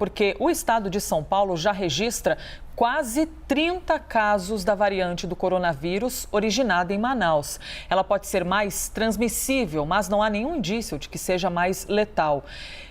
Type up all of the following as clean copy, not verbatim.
porque o estado de São Paulo já registra quase 30 casos da variante do coronavírus originada em Manaus. Ela pode ser mais transmissível, mas não há nenhum indício de que seja mais letal.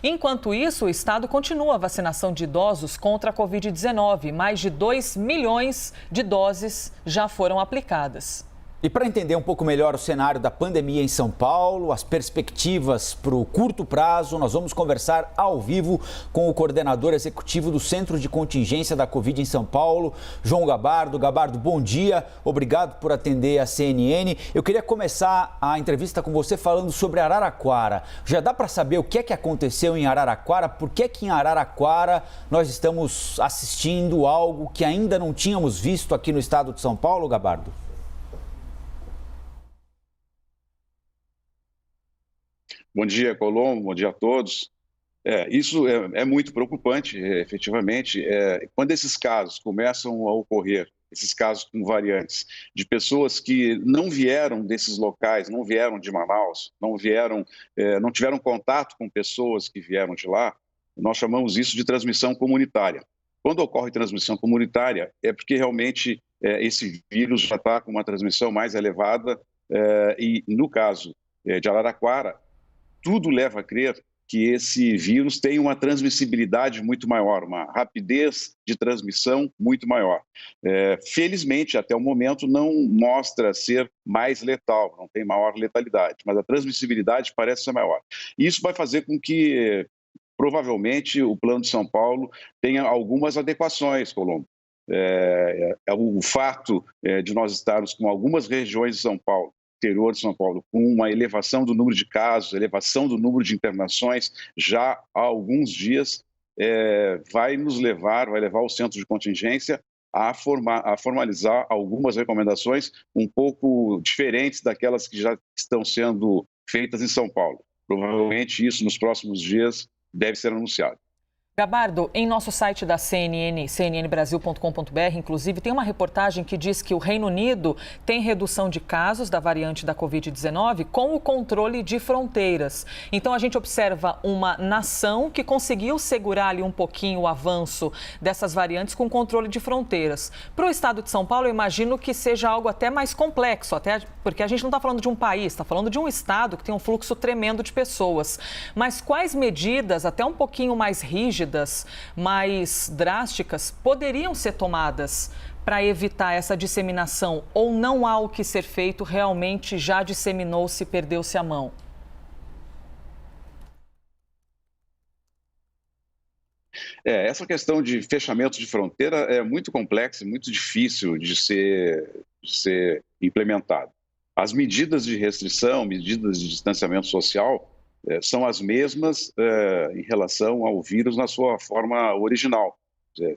Enquanto isso, o estado continua a vacinação de idosos contra a Covid-19. Mais de 2 milhões de doses já foram aplicadas. E para entender um pouco melhor o cenário da pandemia em São Paulo, as perspectivas para o curto prazo, nós vamos conversar ao vivo com o coordenador executivo do Centro de Contingência da Covid em São Paulo, João Gabardo. Gabardo, bom dia, obrigado por atender a CNN. Eu queria começar a entrevista com você falando sobre Araraquara. Já dá para saber o que é que aconteceu em Araraquara? Por que é que em Araraquara nós estamos assistindo algo que ainda não tínhamos visto aqui no estado de São Paulo, Gabardo? Bom dia, Colombo, bom dia a todos. Isso é muito preocupante, efetivamente. Quando esses casos começam a ocorrer, esses casos com variantes, de pessoas que não vieram desses locais, não vieram de Manaus, não tiveram contato com pessoas que vieram de lá, nós chamamos isso de transmissão comunitária. Quando ocorre transmissão comunitária, é porque realmente esse vírus já está com uma transmissão mais elevada e, no caso de Araraquara, tudo leva a crer que esse vírus tem uma transmissibilidade muito maior, uma rapidez de transmissão muito maior. Felizmente, até o momento, não mostra ser mais letal, não tem maior letalidade, mas a transmissibilidade parece ser maior. Isso vai fazer com que, provavelmente, o Plano de São Paulo tenha algumas adequações, Colombo. O fato de nós estarmos com algumas regiões de São Paulo, interior de São Paulo, com uma elevação do número de casos, elevação do número de internações já há alguns dias, vai levar o centro de contingência a formalizar algumas recomendações um pouco diferentes daquelas que já estão sendo feitas em São Paulo. Provavelmente isso nos próximos dias deve ser anunciado. Gabardo, em nosso site da CNN, cnnbrasil.com.br, inclusive, tem uma reportagem que diz que o Reino Unido tem redução de casos da variante da Covid-19 com o controle de fronteiras. Então, a gente observa uma nação que conseguiu segurar ali um pouquinho o avanço dessas variantes com controle de fronteiras. Para o estado de São Paulo, eu imagino que seja algo até mais complexo, até porque a gente não está falando de um país, está falando de um estado que tem um fluxo tremendo de pessoas. Mas quais medidas, até um pouquinho mais rígidas, mais drásticas, poderiam ser tomadas para evitar essa disseminação? Ou não há o que ser feito, realmente já disseminou-se, perdeu-se a mão? Essa questão de fechamento de fronteira é muito complexa e muito difícil de ser implementada. As medidas de restrição, medidas de distanciamento social, são as mesmas em relação ao vírus na sua forma original.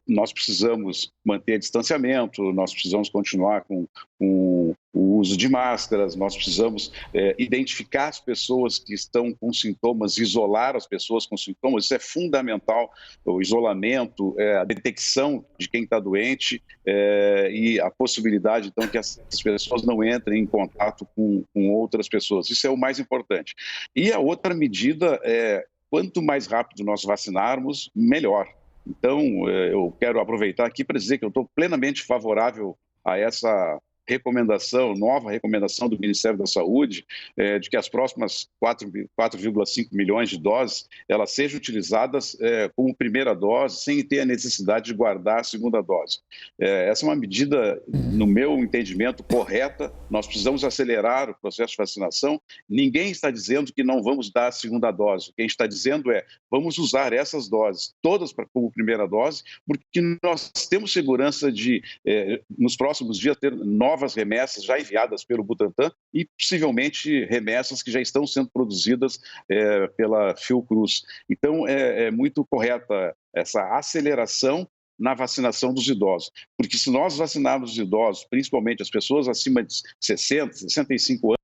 Nós precisamos manter distanciamento, nós precisamos continuar com o uso de máscaras, nós precisamos identificar as pessoas que estão com sintomas, isolar as pessoas com sintomas, isso é fundamental, o isolamento, a detecção de quem está doente e a possibilidade, então, que essas pessoas não entrem em contato com outras pessoas, isso é o mais importante. E a outra medida é, quanto mais rápido nós vacinarmos, melhor. Então, eu quero aproveitar aqui para dizer que eu estou plenamente favorável a essa nova recomendação do Ministério da Saúde, de que as próximas 4,5 milhões de doses, elas sejam utilizadas como primeira dose, sem ter a necessidade de guardar a segunda dose. Essa é uma medida, no meu entendimento, correta. Nós precisamos acelerar o processo de vacinação. Ninguém está dizendo que não vamos dar a segunda dose. O que a gente está dizendo é, vamos usar essas doses, todas como primeira dose, porque nós temos segurança de, nos próximos dias, ter novas remessas já enviadas pelo Butantan e possivelmente remessas que já estão sendo produzidas pela Fiocruz. Então, é muito correta essa aceleração na vacinação dos idosos, porque se nós vacinarmos os idosos, principalmente as pessoas acima de 60, 65 anos,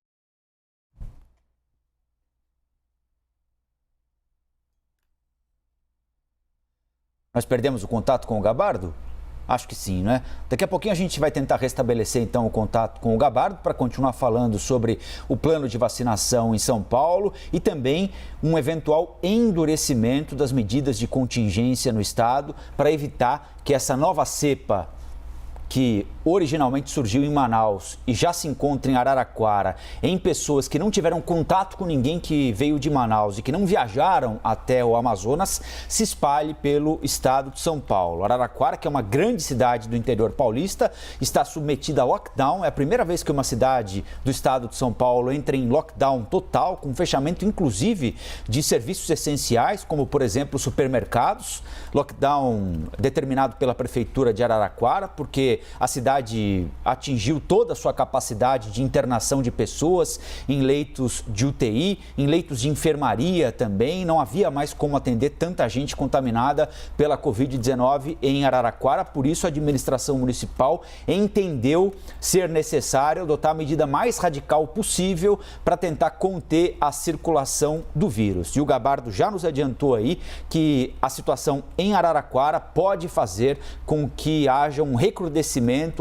Nós perdemos o contato com o Gabardo? Acho que sim, né? Daqui a pouquinho a gente vai tentar restabelecer então o contato com o Gabardo para continuar falando sobre o plano de vacinação em São Paulo e também um eventual endurecimento das medidas de contingência no estado para evitar que essa nova cepa que originalmente surgiu em Manaus e já se encontra em Araraquara, em pessoas que não tiveram contato com ninguém que veio de Manaus e que não viajaram até o Amazonas, se espalhe pelo estado de São Paulo. Araraquara, que é uma grande cidade do interior paulista, está submetida a lockdown. É a primeira vez que uma cidade do estado de São Paulo entra em lockdown total, com fechamento inclusive de serviços essenciais, como por exemplo supermercados. Lockdown determinado pela prefeitura de Araraquara, porque a cidade atingiu toda a sua capacidade de internação de pessoas em leitos de UTI, em leitos de enfermaria também. Não havia mais como atender tanta gente contaminada pela Covid-19 em Araraquara. Por isso, a administração municipal entendeu ser necessário adotar a medida mais radical possível para tentar conter a circulação do vírus. E o Gabardo já nos adiantou aí que a situação em Araraquara pode fazer com que haja um recrudescimento,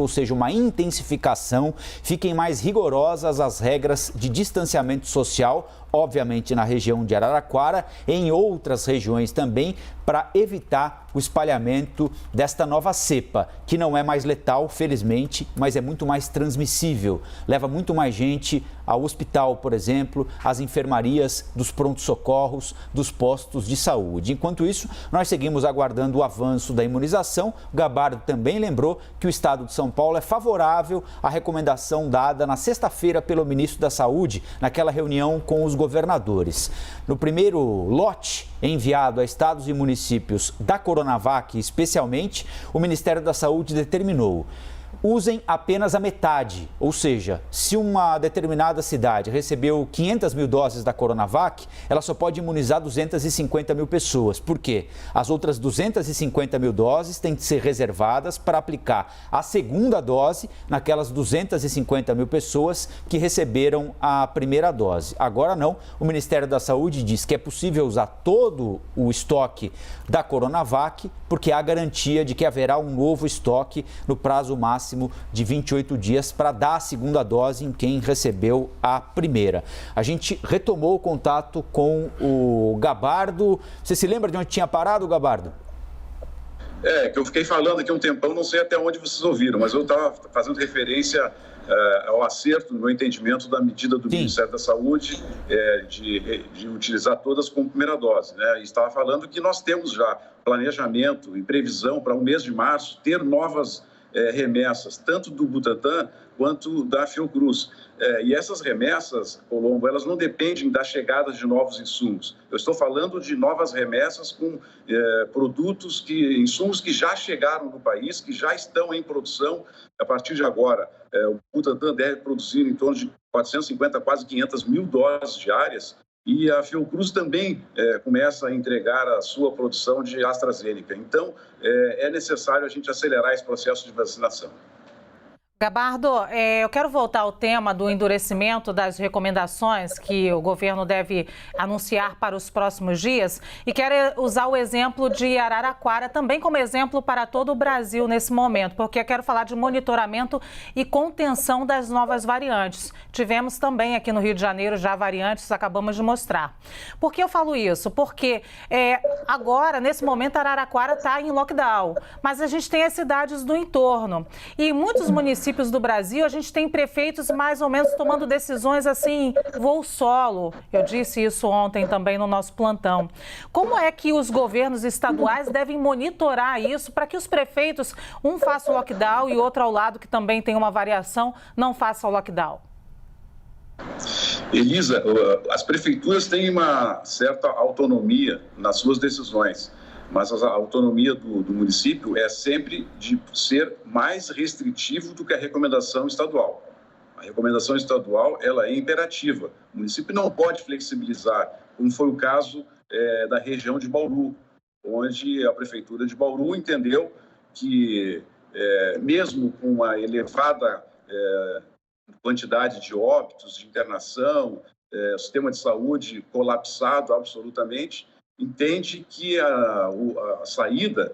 ou seja, uma intensificação, fiquem mais rigorosas as regras de distanciamento social, obviamente na região de Araraquara, em outras regiões também, para evitar o espalhamento desta nova cepa, que não é mais letal, felizmente, mas é muito mais transmissível. Leva muito mais gente ao hospital, por exemplo, às enfermarias dos prontos-socorros, dos postos de saúde. Enquanto isso, nós seguimos aguardando o avanço da imunização. O Gabardo também lembrou que o estado de São Paulo é favorável à recomendação dada na sexta-feira pelo ministro da Saúde, naquela reunião com os governadores. No primeiro lote enviado a estados e municípios da Coronavac, especialmente, o Ministério da Saúde determinou: usem apenas a metade, ou seja, se uma determinada cidade recebeu 500 mil doses da Coronavac, ela só pode imunizar 250 mil pessoas. Por quê? As outras 250 mil doses têm que ser reservadas para aplicar a segunda dose naquelas 250 mil pessoas que receberam a primeira dose. Agora não, o Ministério da Saúde diz que é possível usar todo o estoque da Coronavac, porque há garantia de que haverá um novo estoque no prazo máximo de 28 dias para dar a segunda dose em quem recebeu a primeira. A gente retomou o contato com o Gabardo. Você se lembra de onde tinha parado, Gabardo? Que eu fiquei falando aqui um tempão, não sei até onde vocês ouviram, mas eu estava fazendo referência ao acerto, no meu entendimento, da medida do Ministério da Saúde de utilizar todas como primeira dose, né? E estava falando que nós temos já planejamento e previsão para o mês de março ter novas remessas, tanto do Butantan quanto da Fiocruz. E essas remessas, Colombo, elas não dependem da chegada de novos insumos. Eu estou falando de novas remessas com insumos que já chegaram no país, que já estão em produção. A partir de agora, o Butantan deve produzir em torno de 450, quase 500 mil doses diárias. E a Fiocruz também começa a entregar a sua produção de AstraZeneca. Então, é necessário a gente acelerar esse processo de vacinação. Gabardo, eu quero voltar ao tema do endurecimento das recomendações que o governo deve anunciar para os próximos dias e quero usar o exemplo de Araraquara também como exemplo para todo o Brasil nesse momento, porque eu quero falar de monitoramento e contenção das novas variantes. Tivemos também aqui no Rio de Janeiro já variantes, acabamos de mostrar. Por que eu falo isso? Porque agora, nesse momento, Araraquara está em lockdown, mas a gente tem as cidades do entorno e muitos municípios do Brasil, a gente tem prefeitos mais ou menos tomando decisões assim, voo solo. Eu disse isso ontem também no nosso plantão. Como é que os governos estaduais devem monitorar isso para que os prefeitos, um faça o lockdown e outro ao lado, que também tem uma variação, não faça o lockdown? Elisa, as prefeituras têm uma certa autonomia nas suas decisões. Mas a autonomia do município é sempre de ser mais restritivo do que a recomendação estadual. A recomendação estadual ela é imperativa. O município não pode flexibilizar, como foi o caso da região de Bauru, onde a prefeitura de Bauru entendeu que, mesmo com uma elevada quantidade de óbitos, de internação, o sistema de saúde colapsado absolutamente, entende que a saída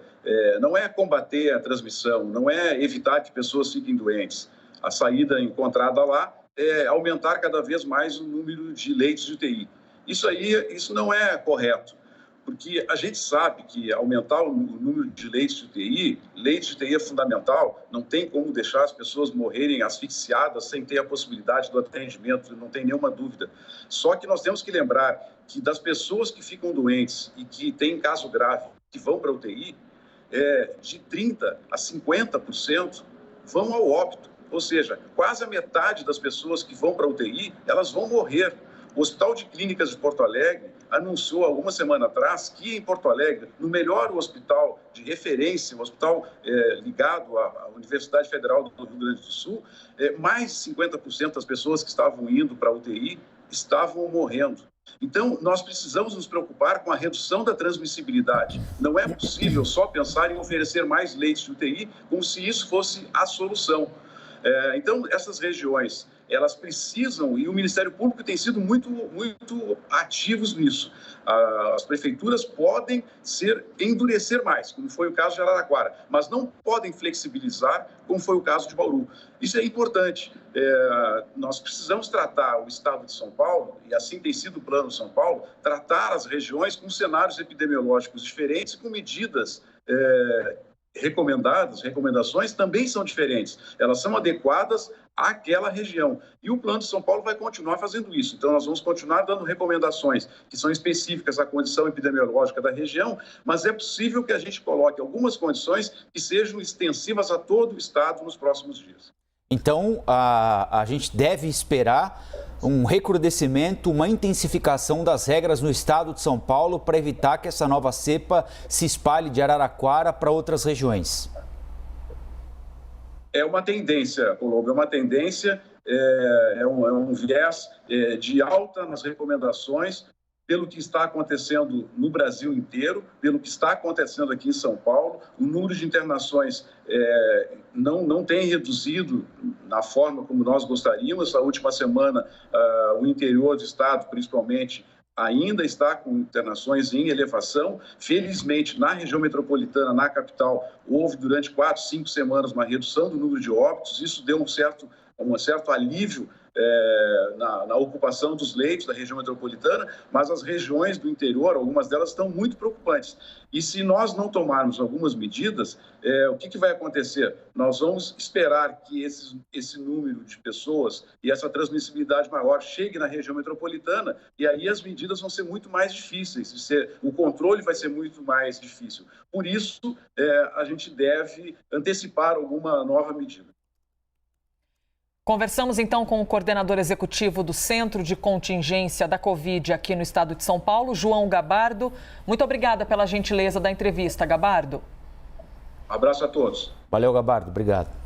não é combater a transmissão, não é evitar que pessoas fiquem doentes. A saída encontrada lá é aumentar cada vez mais o número de leitos de UTI. Isso não é correto, porque a gente sabe que aumentar o número de leitos de UTI é fundamental, não tem como deixar as pessoas morrerem asfixiadas sem ter a possibilidade do atendimento, não tem nenhuma dúvida. Só que nós temos que lembrar que das pessoas que ficam doentes e que têm caso grave, que vão para a UTI, de 30% a 50% vão ao óbito. Ou seja, quase a metade das pessoas que vão para a UTI, elas vão morrer. O Hospital de Clínicas de Porto Alegre anunciou alguma semana atrás que em Porto Alegre, no melhor hospital de referência, um hospital ligado à Universidade Federal do Rio Grande do Sul, mais de 50% das pessoas que estavam indo para a UTI estavam morrendo. Então, nós precisamos nos preocupar com a redução da transmissibilidade. Não é possível só pensar em oferecer mais leitos de UTI como se isso fosse a solução. Então, essas regiões, elas precisam, e o Ministério Público tem sido muito ativos nisso. As prefeituras podem endurecer mais, como foi o caso de Araraquara, mas não podem flexibilizar, como foi o caso de Bauru. Isso é importante. Nós precisamos tratar o estado de São Paulo, e assim tem sido o Plano São Paulo, tratar as regiões com cenários epidemiológicos diferentes, com medidas recomendações também são diferentes, elas são adequadas àquela região. E o Plano de São Paulo vai continuar fazendo isso. Então, nós vamos continuar dando recomendações que são específicas à condição epidemiológica da região, mas é possível que a gente coloque algumas condições que sejam extensivas a todo o estado nos próximos dias. Então, a gente deve esperar um recrudescimento, uma intensificação das regras no estado de São Paulo para evitar que essa nova cepa se espalhe de Araraquara para outras regiões. É uma tendência, Colombo, é um viés de alta nas recomendações, pelo que está acontecendo no Brasil inteiro, pelo que está acontecendo aqui em São Paulo. O número de internações não tem reduzido na forma como nós gostaríamos. A última semana, o interior do estado, principalmente, ainda está com internações em elevação. Felizmente, na região metropolitana, na capital, houve durante 4, 5 semanas uma redução do número de óbitos. Isso deu um certo alívio na ocupação dos leitos da região metropolitana, mas as regiões do interior, algumas delas estão muito preocupantes. E se nós não tomarmos algumas medidas, o que vai acontecer? Nós vamos esperar que esse número de pessoas e essa transmissibilidade maior chegue na região metropolitana, e aí as medidas vão ser muito mais difíceis, o controle vai ser muito mais difícil. Por isso, a gente deve antecipar alguma nova medida. Conversamos então com o coordenador executivo do Centro de Contingência da Covid aqui no estado de São Paulo, João Gabardo. Muito obrigada pela gentileza da entrevista, Gabardo. Um abraço a todos. Valeu, Gabardo. Obrigado.